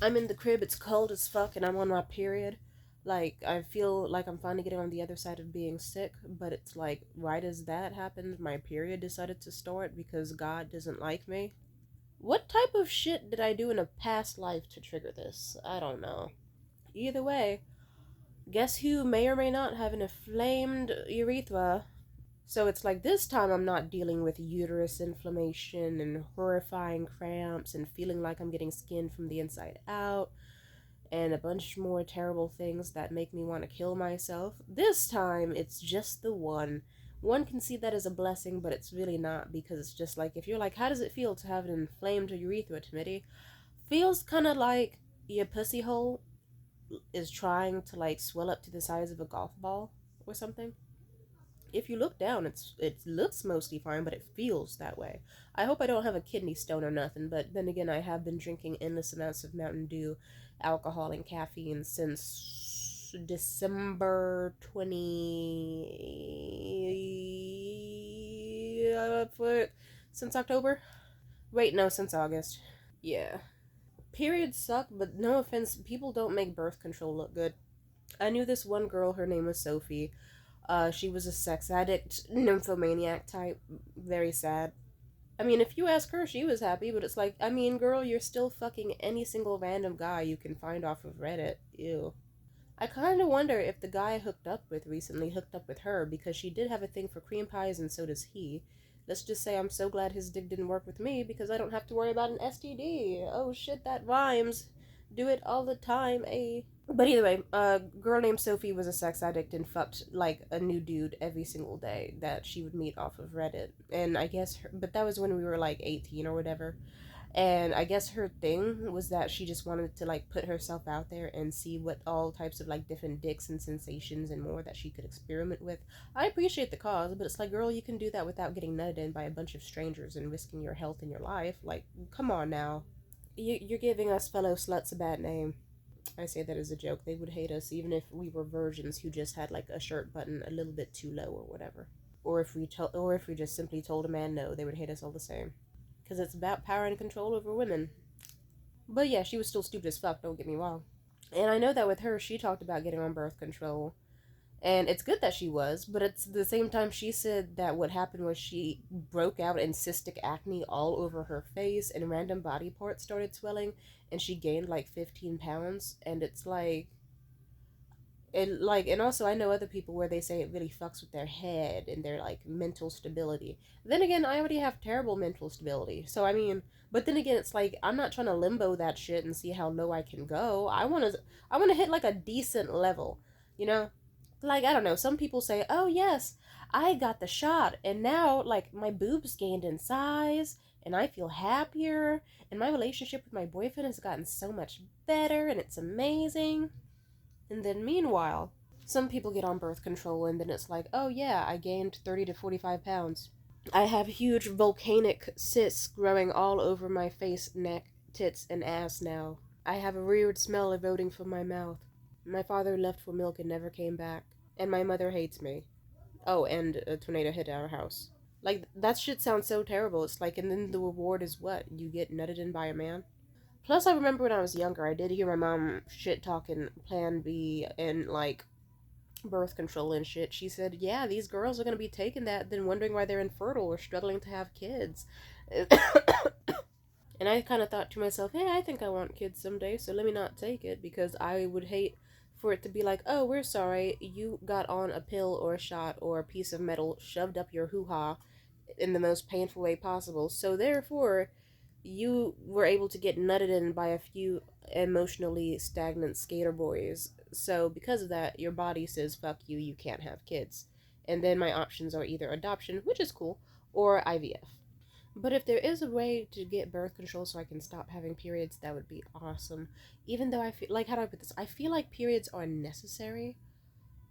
I'm in the crib, it's cold as fuck, and I'm on my period. Like, I feel like I'm finally getting on the other side of being sick, but it's like, right as that happened, my period decided to start because God doesn't like me. What type of shit did I do in a past life to trigger this? I don't know. Either way, guess who may or may not have an inflamed urethra? So it's like this time I'm not dealing with uterus inflammation and horrifying cramps and feeling like I'm getting skinned from the inside out and a bunch more terrible things that make me want to kill myself. This time it's just the one. One can see that as a blessing, but it's really not because it's just like if you're like, how does it feel to have an inflamed urethra, Timothy? Feels kind of like your pussy hole is trying to like swell up to the size of a golf ball or something. If you look down, it looks mostly fine, but it feels that way. I hope I don't have a kidney stone or nothing, but then again, I have been drinking endless amounts of Mountain Dew, alcohol, and caffeine since December 20. Since October? Wait, no, since August. Yeah. Periods suck, but no offense, people don't make birth control look good. I knew this one girl, her name was Sophie. She was a sex addict, nymphomaniac type. Very sad. I mean, if you ask her, she was happy, but it's like, I mean, girl, you're still fucking any single random guy you can find off of Reddit. Ew. I kind of wonder if the guy I hooked up with recently hooked up with her because she did have a thing for cream pies and so does he. Let's just say I'm so glad his dick didn't work with me because I don't have to worry about an STD. Oh shit, that rhymes. Do it all the time, eh? But either way, a girl named Sophie was a sex addict and fucked like a new dude every single day that she would meet off of Reddit. And I guess, but that was when we were like 18 or whatever. And I guess her thing was that she just wanted to like put herself out there and see what all types of like different dicks and sensations and more that she could experiment with. I appreciate the cause, but it's like, girl, you can do that without getting nutted in by a bunch of strangers and risking your health and your life. Like, come on now. You're giving us fellow sluts a bad name. I say that as a joke. They would hate us even if we were virgins who just had like a shirt button a little bit too low or whatever. Or if we just simply told a man no, they would hate us all the same. Because it's about power and control over women. But yeah, she was still stupid as fuck, don't get me wrong. And I know that with her, she talked about getting on birth control. And it's good that she was, but it's the same time she said that what happened was she broke out in cystic acne all over her face and random body parts started swelling and she gained like 15 pounds. And it's like, and also I know other people where they say it really fucks with their head and their like mental stability. Then again, I already have terrible mental stability, so I mean, but then again, it's like I'm not trying to limbo that shit and see how low I can go. I want to hit like a decent level, you know. Like, I don't know, some people say, oh yes, I got the shot and now like my boobs gained in size and I feel happier and my relationship with my boyfriend has gotten so much better and it's amazing. And then meanwhile, some people get on birth control and then it's like, oh yeah, I gained 30 to 45 pounds. I have huge volcanic cysts growing all over my face, neck, tits, and ass now. I have a weird smell eroding from my mouth. My father left for milk and never came back. And my mother hates me. Oh, and a tornado hit our house. Like, that shit sounds so terrible. It's like, and then the reward is what? You get nutted in by a man? Plus, I remember when I was younger, I did hear my mom shit talking Plan B and like birth control and shit. She said, "Yeah, these girls are gonna be taking that, then wondering why they're infertile or struggling to have kids." And I kind of thought to myself, "Hey, I think I want kids someday, so let me not take it because I would hate for it to be like, oh, we're sorry, you got on a pill or a shot or a piece of metal shoved up your hoo ha in the most painful way possible. So therefore, you were able to get nutted in by a few emotionally stagnant skater boys. So because of that, your body says, fuck you, you can't have kids. And then my options are either adoption, which is cool, or IVF. But if there is a way to get birth control so I can stop having periods, that would be awesome. Even though I feel like, how do I put this? I feel like periods are necessary.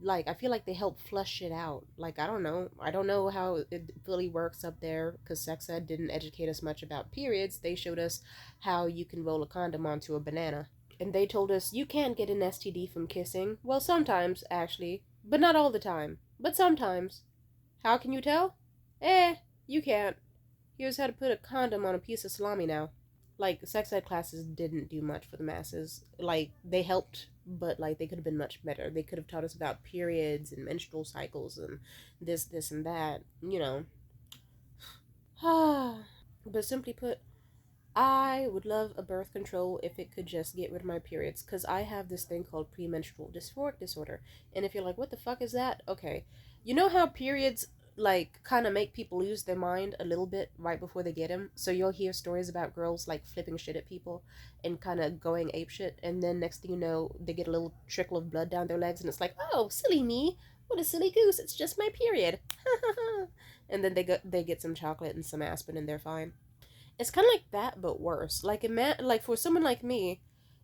Like, I feel like they help flush it out. Like, I don't know how it really works up there because sex ed didn't educate us much about periods. They showed us how you can roll a condom onto a banana, and they told us you can't get an STD from kissing. Well, sometimes actually, but not all the time, but sometimes. How can you tell? You can't. Here's how to put a condom on a piece of salami now. Like, sex ed classes didn't do much for the masses. Like, they helped, but, like, they could have been much better. They could have taught us about periods and menstrual cycles and this, and that, you know. But simply put, I would love a birth control if it could just get rid of my periods, because I have this thing called premenstrual dysphoric disorder. And if you're like, what the fuck is that? Okay. You know how periods, like, kind of make people lose their mind a little bit right before they get them? So you'll hear stories about girls, like, flipping shit at people and kind of going apeshit, and then next thing you know, they get a little trickle of blood down their legs, and it's like, oh, silly me. What a silly goose. It's just my period. And then they get some chocolate and some aspirin, and they're fine. It's kind of like that, but worse. Like for someone like me,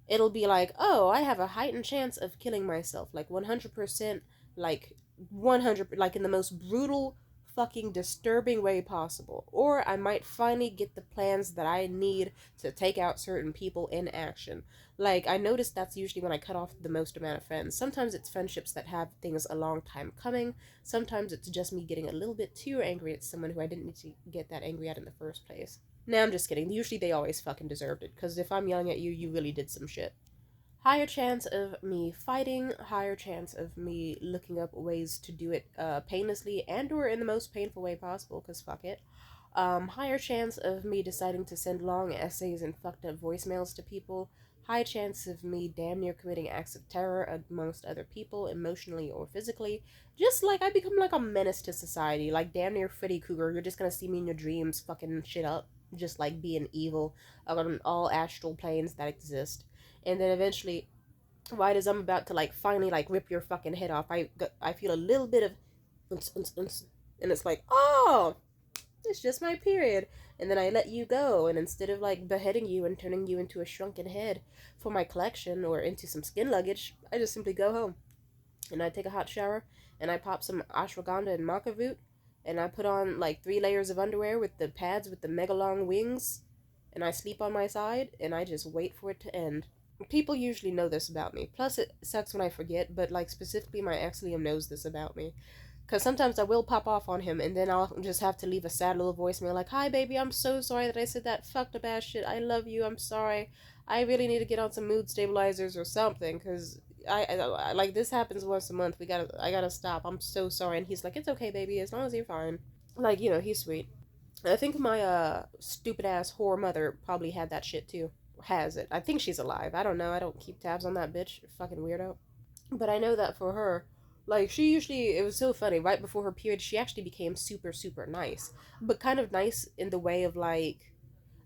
it'll be like, oh, I have a heightened chance of killing myself, like 100%, like 100, like in the most brutal, fucking disturbing way possible. Or I might finally get the plans that I need to take out certain people in action. Like, I noticed that's usually when I cut off the most amount of friends. Sometimes it's friendships that have things a long time coming. Sometimes it's just me getting a little bit too angry at someone who I didn't need to get that angry at in the first place. Nah, I'm just kidding. Usually they always fucking deserved it, because if I'm yelling at you, you really did some shit. Higher chance of me fighting, higher chance of me looking up ways to do it painlessly and or in the most painful way possible, because fuck it. Higher chance of me deciding to send long essays and fucked up voicemails to people. High chance of me damn near committing acts of terror amongst other people, emotionally or physically. Just like I become like a menace to society, like damn near Freddy Krueger. You're just gonna see me in your dreams fucking shit up, just like being evil on all astral planes that exist. And then eventually, right as I'm about to like finally like rip your fucking head off, I feel a little bit of and it's like, oh, it's just my period. And then I let you go, and instead of like beheading you and turning you into a shrunken head for my collection or into some skin luggage, I just simply go home. And I take a hot shower, and I pop some ashwagandha and maca root, and I put on like 3 layers of underwear with the pads with the mega long wings, and I sleep on my side, and I just wait for it to end. People usually know this about me. Plus, it sucks when I forget, but like specifically, my ex Liam knows this about me. Because sometimes I will pop off on him, and then I'll just have to leave a sad little voicemail like, hi, baby, I'm so sorry that I said that fucked up ass shit. I love you. I'm sorry. I really need to get on some mood stabilizers or something, because like, this happens once a month. I gotta stop. I'm so sorry. And he's like, it's okay, baby, as long as you're fine. Like, he's sweet. I think my, stupid ass whore mother probably had that shit too. Has it. I think she's alive. I don't know. I don't keep tabs on that bitch. Fucking weirdo. But I know that for her, like, she usually, it was so funny, right before her period, she actually became super, super nice. But kind of nice in the way of, like,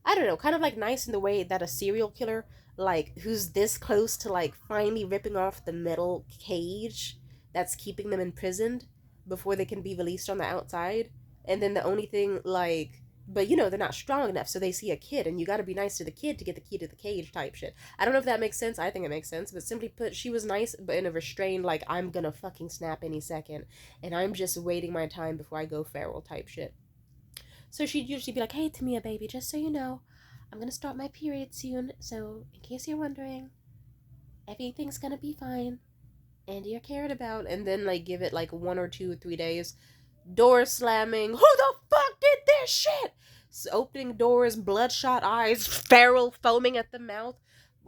I don't know, kind of like nice in the way that a serial killer, like, who's this close to, like, finally ripping off the metal cage that's keeping them imprisoned before they can be released on the outside. And then the only thing, like, but they're not strong enough, so they see a kid, and you gotta be nice to the kid to get the key to the cage type shit. I don't know if that makes sense. I think it makes sense, but simply put, she was nice, but in a restrained, like, I'm gonna fucking snap any second, and I'm just waiting my time before I go feral type shit. So she'd usually be like, hey, Tamia, baby, just so you know, I'm gonna start my period soon, so in case you're wondering, everything's gonna be fine, and you're cared about. And then, like, give it, like, 1 or 2 or 3 days. Door slamming. Who the fuck did this shit? Opening doors, bloodshot eyes, feral, foaming at the mouth,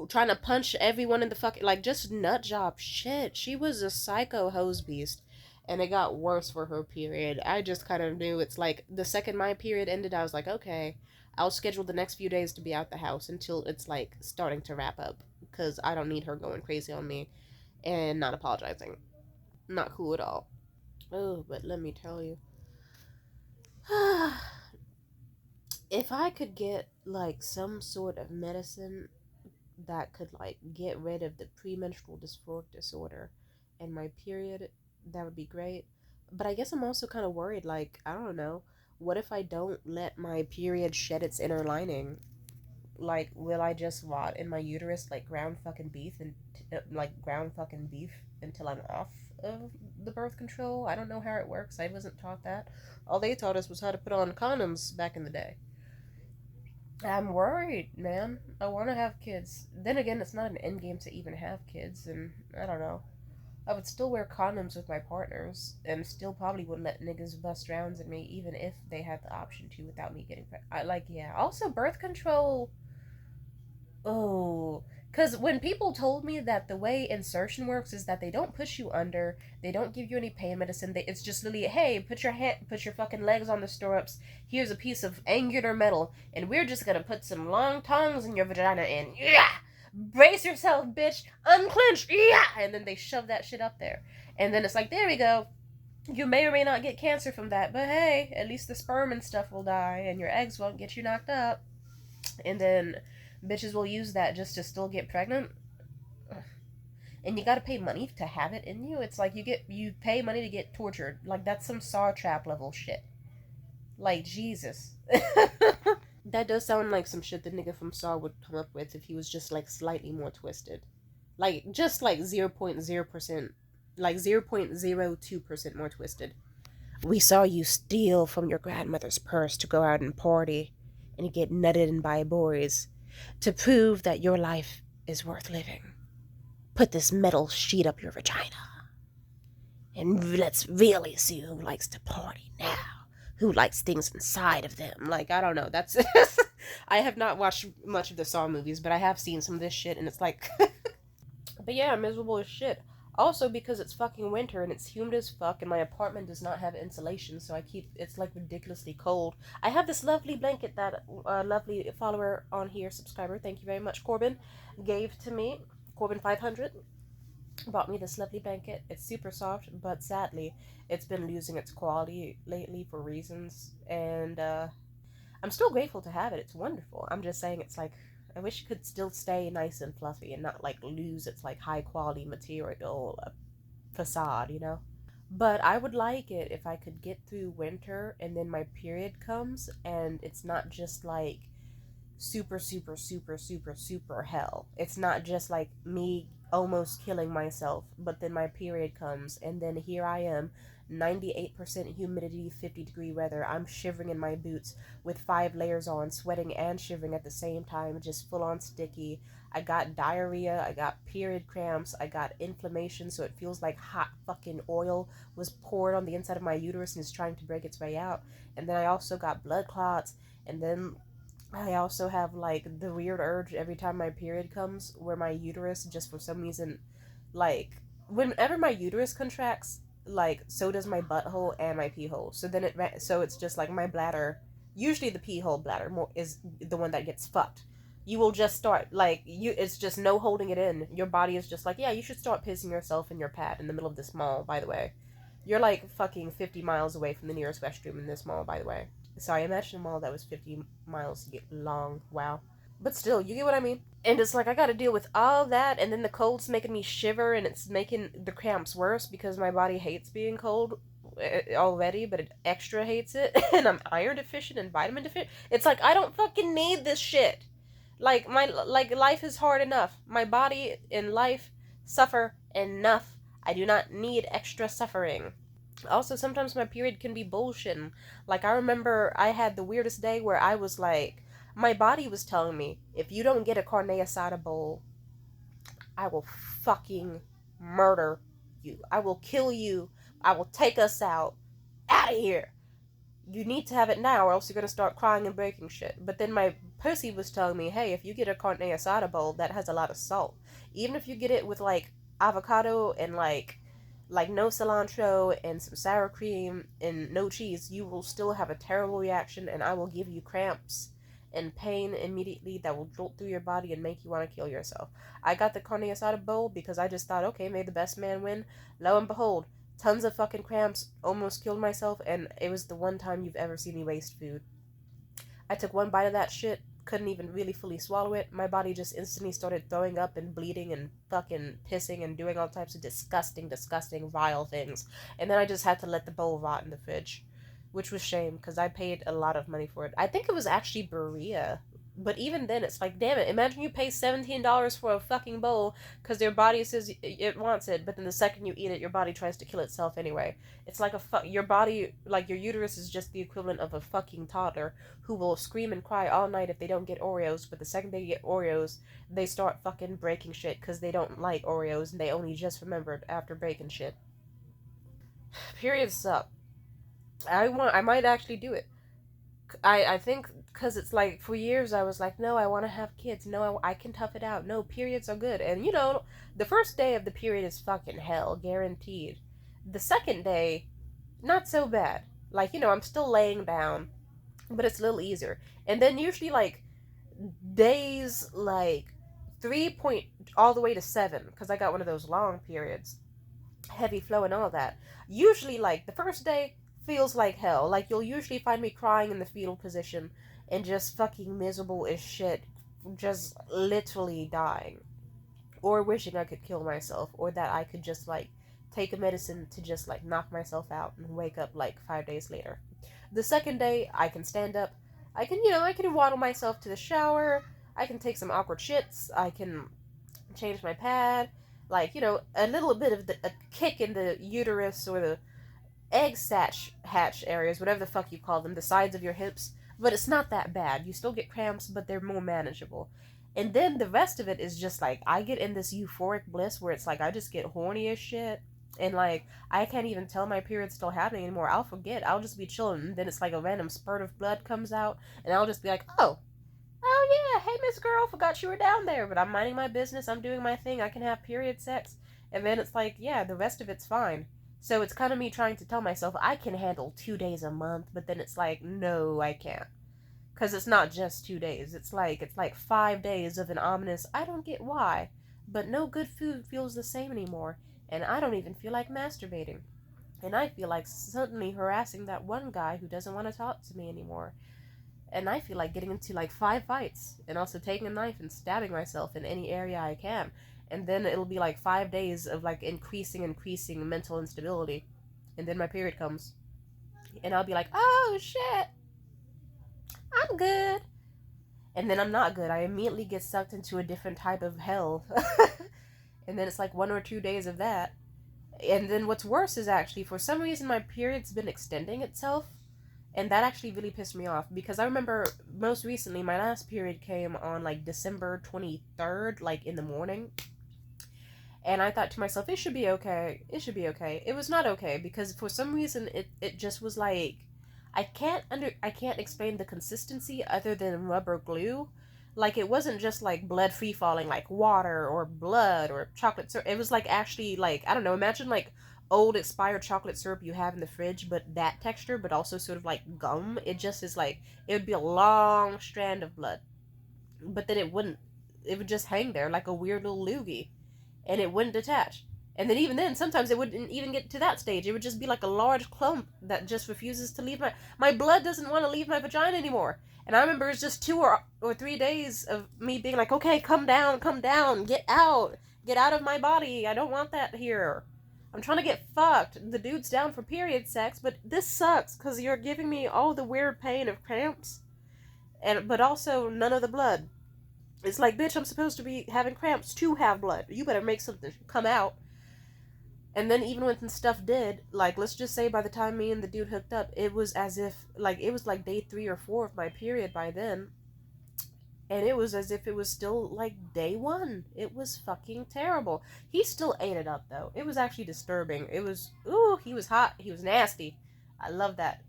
trying to punch everyone in the fucking, like, just nut job shit. She was a psycho hose beast. And it got worse for her period. I just kind of knew. It's like the second my period ended, I was like, okay, I'll schedule the next few days to be out the house until it's like starting to wrap up, because I don't need her going crazy on me and not apologizing. Not cool at all. Oh, but let me tell you. If I could get like some sort of medicine that could like get rid of the premenstrual dysphoric disorder and my period, that would be great. But I guess I'm also kind of worried, like, I don't know, what if I don't let my period shed its inner lining? Like, will I just rot in my uterus like ground fucking beef and like ground fucking beef until I'm off of the birth control? I don't know how it works. I wasn't taught that. All they taught us was how to put on condoms back in the day. I'm worried, man. I want to have kids. Then again, it's not an end game to even have kids, and I don't know. I would still wear condoms with my partners, and still probably wouldn't let niggas bust rounds at me, even if they had the option to without me getting pregnant. Yeah. Also, birth control. Oh, because when people told me that the way insertion works is that they don't push you under, they don't give you any pain medicine. It's just literally, hey, put your fucking legs on the stirrups. Here's a piece of angular metal, and we're just gonna put some long tongs in your vagina, and yeah, brace yourself, bitch, unclench, yeah, and then they shove that shit up there, and then it's like, there we go. You may or may not get cancer from that, but hey, at least the sperm and stuff will die, and your eggs won't get you knocked up. And then bitches will use that just to still get pregnant. And you gotta pay money to have it in you. It's like you pay money to get tortured. Like that's some Saw trap level shit. Like Jesus. That does sound like some shit the nigga from Saw would come up with if he was just like slightly more twisted. Like just like 0.0%, like 0.02% more twisted. We saw you steal from your grandmother's purse to go out and party and get nutted in by boys to prove that your life is worth living. Put this metal sheet up your vagina and let's really see who likes to party now. Who likes things inside of them. Like, I don't know. That's. I have not watched much of the Saw movies, but I have seen some of this shit, and it's like. But yeah, I'm miserable as shit. Also, because it's fucking winter and it's humid as fuck, and my apartment does not have insulation, so it's like ridiculously cold. I have this lovely blanket that a lovely follower on here, subscriber, thank you very much, Corbin, gave to me. Corbin 500 bought me this lovely blanket. It's super soft, but sadly, it's been losing its quality lately for reasons, and I'm still grateful to have it. It's wonderful. I'm just saying, it's like, I wish it could still stay nice and fluffy and not like lose its like high quality material facade, you know? But I would like it if I could get through winter and then my period comes and it's not just like super hell. It's not just like me almost killing myself, but then my period comes and then here I am, 98% humidity, 50-degree weather. I'm shivering in my boots with 5 layers on, sweating and shivering at the same time, just full on sticky. I got diarrhea, I got period cramps, I got inflammation, so it feels like hot fucking oil was poured on the inside of my uterus and is trying to break its way out. And then I also got blood clots, and then I also have like the weird urge every time my period comes where my uterus just for some reason, like whenever my uterus contracts, like so does my butthole and my pee hole. So then so it's just like my bladder, usually the pee hole bladder more is the one that gets fucked. You will just start like it's just no holding it in. Your body is just like, yeah, you should start pissing yourself in your pad in the middle of this mall, by the way. You're like fucking 50 miles away from the nearest restroom in this mall, by the way. Sorry, imagine a mall that was 50 miles long. Wow. But still, you get what I mean? And it's like, I gotta deal with all that, and then the cold's making me shiver, and it's making the cramps worse because my body hates being cold already, but it extra hates it. And I'm iron deficient and vitamin deficient. It's like, I don't fucking need this shit. Like, life is hard enough. My body and life suffer enough. I do not need extra suffering. Also, sometimes my period can be bullshitting. Like, I remember I had the weirdest day where I was like, my body was telling me, if you don't get a carne asada bowl, I will fucking murder you. I will kill you. I will take us out of here. You need to have it now or else you're gonna start crying and breaking shit. But then my pussy was telling me, hey, if you get a carne asada bowl that has a lot of salt, even if you get it with like avocado and like no cilantro and some sour cream and no cheese, you will still have a terrible reaction and I will give you cramps and pain immediately that will jolt through your body and make you want to kill yourself. I got the carne asada bowl because I just thought, okay, may the best man win. Lo and behold, tons of fucking cramps, almost killed myself, and it was the one time you've ever seen me waste food. I took one bite of that shit, couldn't even really fully swallow it. My body just instantly started throwing up and bleeding and fucking pissing and doing all types of disgusting, vile things. And then I just had to let the bowl rot in the fridge, which was shame because I paid a lot of money for it. I think it was actually Berea. But even then, it's like, damn it, imagine you pay $17 for a fucking bowl because your body says it wants it, but then the second you eat it, your body tries to kill itself anyway. It's like your body, like your uterus is just the equivalent of a fucking toddler who will scream and cry all night if they don't get Oreos, but the second they get Oreos, they start fucking breaking shit because they don't like Oreos and they only just remembered after breaking shit. Periods suck. I might actually do it. I think because it's like for years I was like, no, I want to have kids. No, I can tough it out. No, periods are good. And the first day of the period is fucking hell, guaranteed. The second day, not so bad. Like, I'm still laying down, but it's a little easier. And then usually, like, days like 3 point all the way to 7, because I got one of those long periods, heavy flow and all that. Usually, like, the first day feels like hell. Like, you'll usually find me crying in the fetal position and just fucking miserable as shit, just literally dying. Or wishing I could kill myself, or that I could just, like, take a medicine to just, like, knock myself out and wake up, like, 5 days later. The second day, I can stand up. I can waddle myself to the shower. I can take some awkward shits. I can change my pad. Like, a little bit of a kick in the uterus or the egg hatch areas, whatever the fuck you call them, the sides of your hips. But it's not that bad. You still get cramps, but they're more manageable. And then the rest of it is just like, I get in this euphoric bliss where it's like, I just get horny as shit. And like, I can't even tell my period's still happening anymore. I'll forget. I'll just be chilling. And then it's like a random spurt of blood comes out. And I'll just be like, oh yeah, hey Miss Girl, forgot you were down there. But I'm minding my business. I'm doing my thing. I can have period sex. And then it's like, yeah, the rest of it's fine. So it's kind of me trying to tell myself I can handle 2 days a month. But then it's like, no, I can't. Because it's not just 2 days. It's like 5 days of an ominous, I don't get why, but no good food feels the same anymore. And I don't even feel like masturbating. And I feel like suddenly harassing that one guy who doesn't want to talk to me anymore. And I feel like getting into like 5 fights. And also taking a knife and stabbing myself in any area I can. And then it'll be like 5 days of like increasing mental instability. And then my period comes. And I'll be like, oh shit, I'm good. And then I'm not good. I immediately get sucked into a different type of hell. And then it's like 1 or 2 days of that. And then what's worse is actually, for some reason, my period's been extending itself. And that actually really pissed me off. Because I remember most recently, my last period came on like December 23rd, like in the morning. And I thought to myself, it should be okay. It should be okay. It was not okay because for some reason it just was like, I can't explain the consistency other than rubber glue. Like, it wasn't just like blood free falling like water or blood or chocolate syrup. It was like actually, like, I don't know, imagine like old expired chocolate syrup you have in the fridge, but that texture, but also sort of like gum. It just is like, it would be a long strand of blood. But then it would just hang there like a weird little loogie, and it wouldn't detach. And then even then, sometimes it wouldn't even get to that stage. It would just be like a large clump that just refuses to leave my blood doesn't want to leave my vagina anymore. And I remember it's just 2 or 3 days of me being like, okay, come down, get out of my body. I don't want that here. I'm trying to get fucked. The dude's down for period sex, but this sucks because you're giving me all the weird pain of cramps, but also none of the blood. It's like, bitch, I'm supposed to be having cramps to have blood. You better make something come out. And then even when stuff did, like, let's just say by the time me and the dude hooked up, it was as if, like, it was like day 3 or 4 of my period by then. And it was as if it was still, like, day 1. It was fucking terrible. He still ate it up, though. It was actually disturbing. It was, ooh, he was hot. He was nasty. I love that.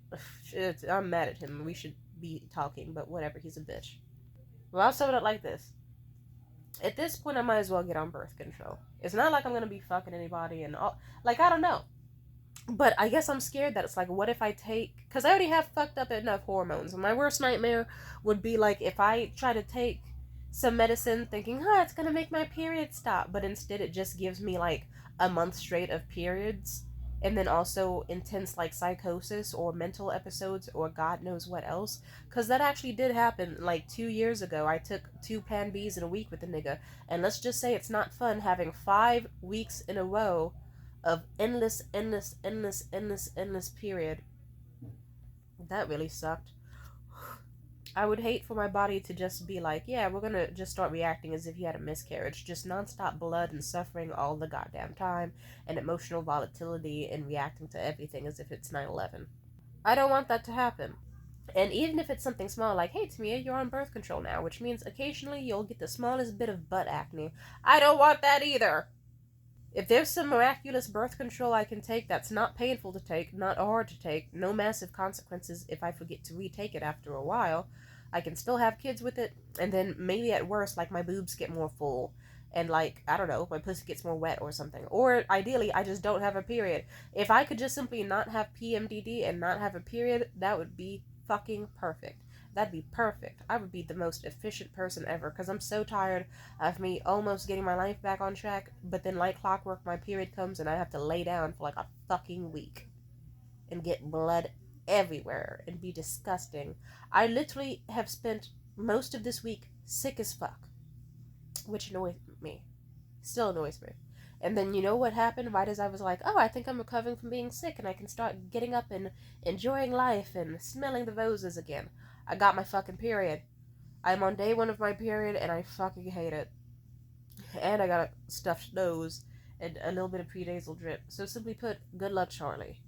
I'm mad at him. We should be talking, but whatever. He's a bitch. Well, I'll sum it up like this. At this point, I might as well get on birth control. It's not like I'm gonna be fucking anybody and all. Like, I don't know. But I guess I'm scared that it's like, what if I take... Because I already have fucked up enough hormones. And my worst nightmare would be like, if I try to take some medicine thinking, it's gonna make my period stop. But instead it just gives me like a month straight of periods. And then also intense like psychosis or mental episodes or God knows what else. Because that actually did happen like 2 years ago. I took 2 Pan Bs in a week with a nigga. And let's just say it's not fun having 5 weeks in a row of endless period. That really sucked. I would hate for my body to just be like, yeah, we're gonna just start reacting as if you had a miscarriage. Just nonstop blood and suffering all the goddamn time, and emotional volatility and reacting to everything as if it's 9/11. I don't want that to happen. And even if it's something small, like, hey, Tamia, you're on birth control now, which means occasionally you'll get the smallest bit of butt acne. I don't want that either. If there's some miraculous birth control I can take that's not painful to take, not hard to take, no massive consequences if I forget to retake it after a while, I can still have kids with it, and then maybe at worst, like, my boobs get more full, and, like, I don't know, my pussy gets more wet or something. Or ideally, I just don't have a period. If I could just simply not have PMDD and not have a period, that would be fucking perfect. That'd be perfect. I would be the most efficient person ever, because I'm so tired of me almost getting my life back on track, but then like clockwork, my period comes and I have to lay down for like a fucking week and get blood everywhere and be disgusting. I literally have spent most of this week sick as fuck, which annoys me. Still annoys me. And then you know what happened? Right as I was like, oh, I think I'm recovering from being sick and I can start getting up and enjoying life and smelling the roses again, I got my fucking period. I'm on day 1 of my period and I fucking hate it. And I got a stuffed nose and a little bit of prenasal drip. So simply put, good luck, Charlie.